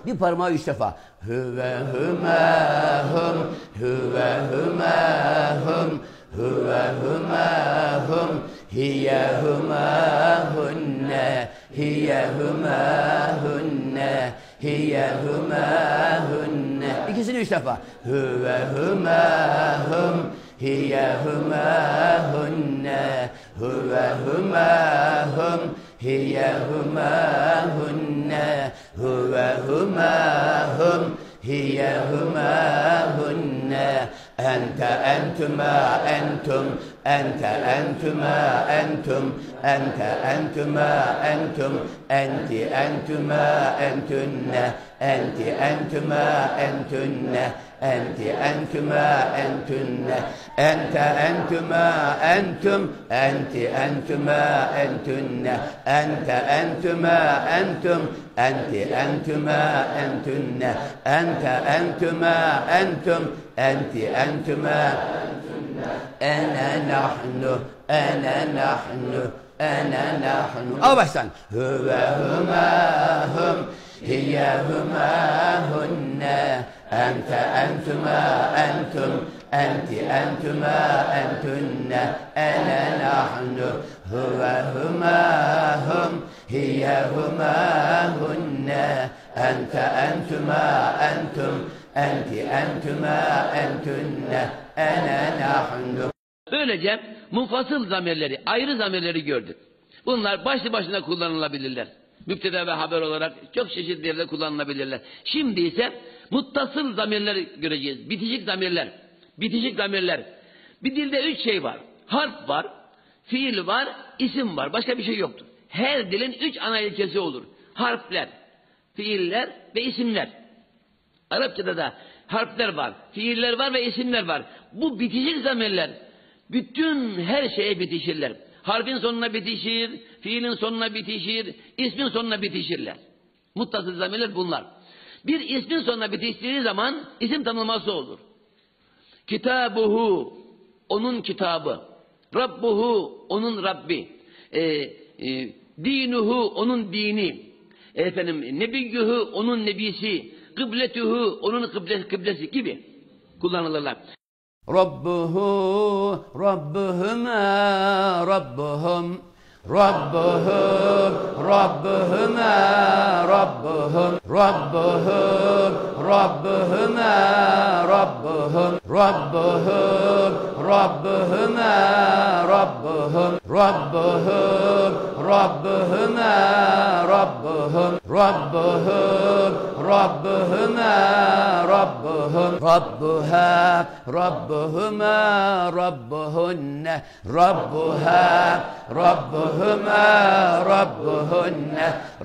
Bir parmağı 3 defa. Hüve hüme hüm, hüve hüme hüm, hüve hüme hüm, hiye hüme hünne, hiye hüme hünne, hiye hüme hünne. İkisini 3 defa. Hüve hüme hüm, hiye hüme hünne, hüve hüme hüm, hiye hüme hünne, hüve hüme hüm, hiye hüme hünne. Ente entüme entum, ente entüme entum, ente entüme entum, enti entüme entünne, enti entüme entünne, enti entüme entünne, ente entüme entum, enti entüme entünne, ente entüme entum, enti entüme entünne, ente entüme entum, enti entüme entünne, ene nahnu, ene nahnu, ene nahnu. Al baştan. Hüve hüme hüm, hiye hüme hünne, ente entüme entum, enti entüme entünne, ene nahnu, hüve hüme hüm, hiye hüme hünne, ente entüme entum, enti entüme entünne, ene nahnu. Böylece munfasıl zamirleri, ayrı zamirleri gördük. Bunlar başlı başına kullanılabilirler. Müpteda ve haber olarak çok çeşitli yerde kullanılabilirler. Şimdi ise muttasıl zamirleri göreceğiz. Bitişik zamirler. Bitişik zamirler. Bir dilde 3 şey var. Harf var, fiil var, isim var. Başka bir şey yoktur. Her dilin 3 ana ilkesi olur. Harfler, fiiller ve isimler. Arapçada da harfler var, fiiller var ve isimler var. Bu bitişik zamirler bütün her şeye bitişirler. Harfin sonuna bitişir, fiilin sonuna bitişir, ismin sonuna bitişirler. Muttasıl zamirler bunlar. Bir ismin sonuna bitiştiği zaman isim tanımlaması olur. Kitabuhu, onun kitabı. Rabbuhu, onun Rabbi. Dinuhu, onun dini. Nebiyyuhu, onun nebisi. Kıbletuhu, onun kıblesi gibi kullanılırlar. Rabbuhu, Rabbuhuma, Rabbuhum, ربهم ربهما ربهم ربهم ربهما ربهم ربهم ربهما ربهم ربهم ربهما ربهم ربهم ربهما ربهم ربها ربهما ربهن ربها ربهما ربهن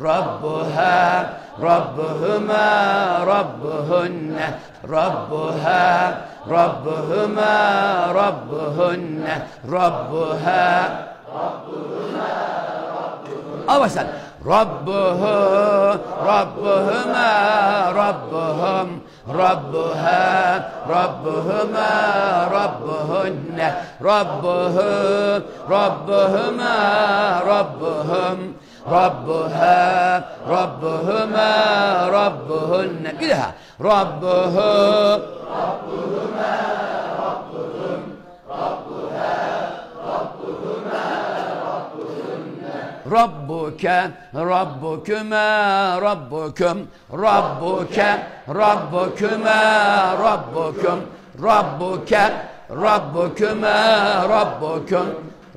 ربها ربهما ربهن ربها ربهما ربهن ربها أوسط ربه ربهما ربهم ربها ربهما ربهن ربه ربهما ربهم ربها ربهما ربهن كده ربه ربهما ربهم ربها ربهما ربك ربكما ربكم ربك ربكما ربكم ربك ربكما ربكم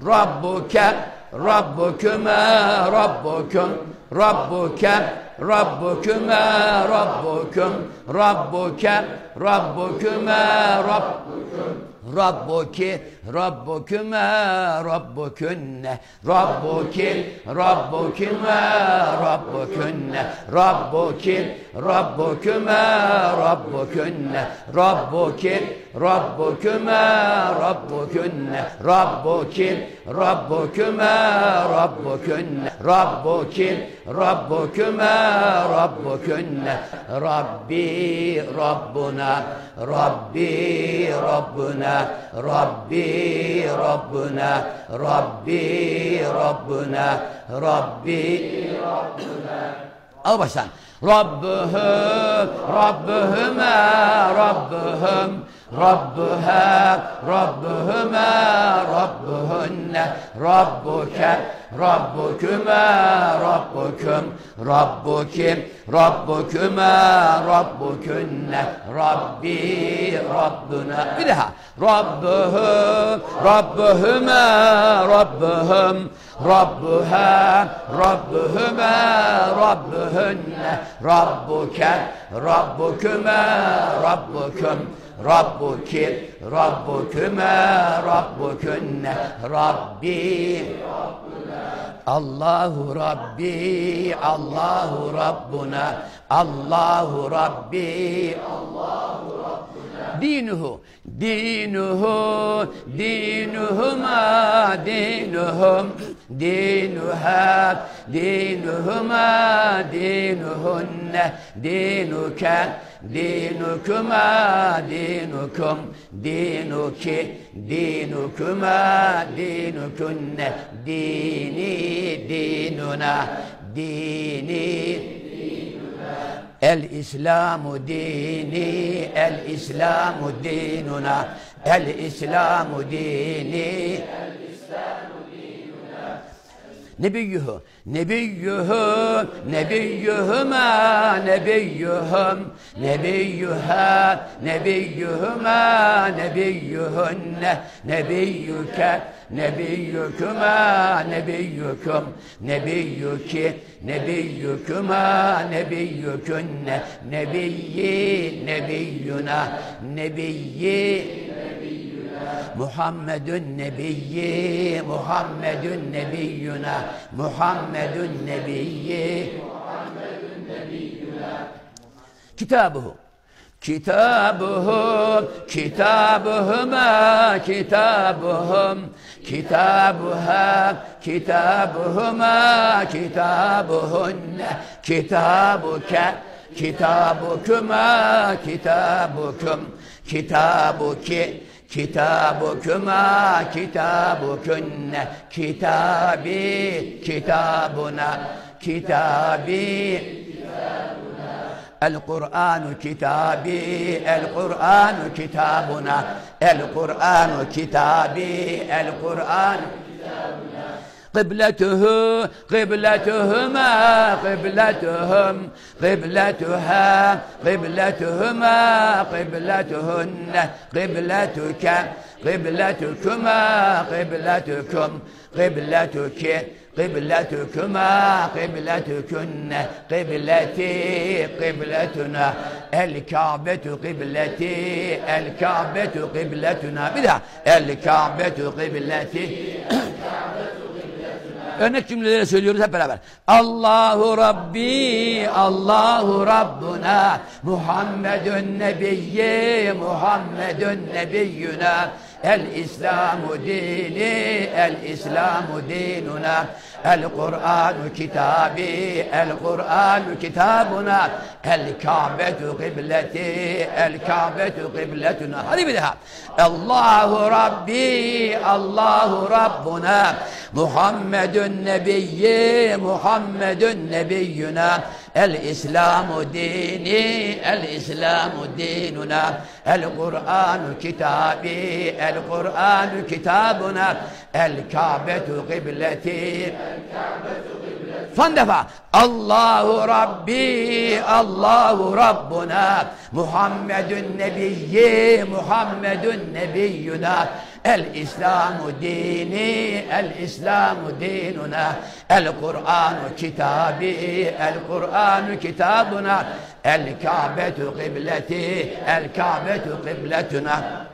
ربك ربكما ربكم ربك ربكما ربكم ربك ربكما ربكم ربك ربكما ربكن ربك ربكما ربكن ربك ربكما ربكن ربك ربكما ربكن ربك ربكما ربكن ربك ربكما ربكن ربي ربنا ربي ربنا ربي ربنا ربي ربنا ربي ربنا أو بس ربه ربهما ربهم ربها ربهما ربهن ربك ربكما ربكم ربك ربكما ربكن ربي ربنا بدها ربه ربهما ربهم ربها ربهما ربهن ربك ربكما ربكم ربك ربكما ربكن ربي الله ربي الله ربنا الله ربي الله ربنا دينه دينه دينهما دينهم دينها دينهما دينهن دينك دينكما دينكم دينك دينكما دينكن ديني ديننا ديني الإسلام ديني الإسلام ديننا الإسلام ديني نبيه نبيه نبيهما نبيهم نبيها نبيهما نبيهن نبيك نبيكما نبيكم نبيك نبيكما نبيكن نبي نبينا نبي محمد النبي محمد نبينا محمد النبي كتابه كتابه كتابهما كتابهم كتابها كتابهما كتابهن كتابك كتابكما كتابكم كتابك كتابكما كتابكن كتابي كتابنا كتابي القرآن كتابي القرآن كتابنا القرآن كتابي القرآن قبلته قبلتهما قبلتهم قبلتها قبلتهما قبلتهن قبلتك قبلتكما قبلتكم قبلتك قبلتكما قبلتكن قبلتي قبلتنا الكعبة قبلتي الكعبة قبلتنا بدها الكعبة قبلتي. Örnek cümleleri söylüyoruz hep beraber. Allahu Rabbi, Allahu Rabbuna, Muhammedun Nebiyye, Muhammedun Nebiyyuna, El-İslamu dini, El-İslamu dinuna, El-Kur'anu kitabi, El-Kur'anu kitabuna, El-Ka'betu kıbleti, El-Ka'betu kıbletuna. Hadi bir daha. Allahu Rabbi, Allahu Rabbuna, Muhammedun Nebiyye, Muhammedun Nebiyyuna, El-İslamu dini, El-İslamu dinuna, El-Kur'anu kitabi, El-Kur'anu kitabuna, El-Ka'betu kıbleti. Son defa. Allahu Rabbi, Allahu Rabbuna, Muhammedun Nebiyye, Muhammedun Nebiyyuna, El-İslamu dini, El-İslamu dinuna, El-Kur'anu kitabi, El-Kur'anu kitabuna, El-Ka'betu kıbleti, El-Ka'betu kıbletuna.